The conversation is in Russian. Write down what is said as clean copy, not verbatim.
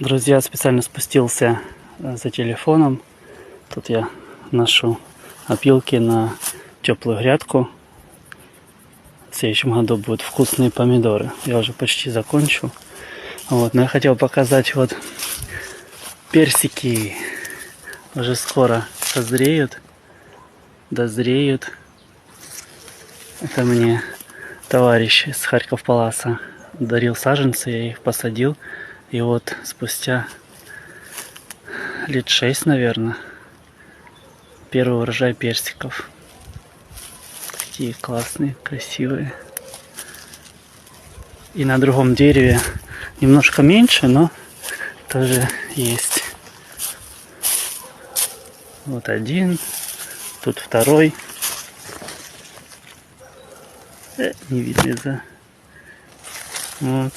Друзья, специально спустился за телефоном. Тут я ношу опилки на теплую грядку. В следующем году будут вкусные помидоры. Я уже почти закончил. Вот, но я хотел показать вот персики. Уже скоро созреют, дозреют. Это мне товарищ из Харьков-Паласа дарил саженцы, я их посадил. И вот спустя лет 6, наверное, первый урожай персиков. Такие классные, красивые. И на другом дереве немножко меньше, но тоже есть. Вот один, тут второй. Не видно из-за... Вот.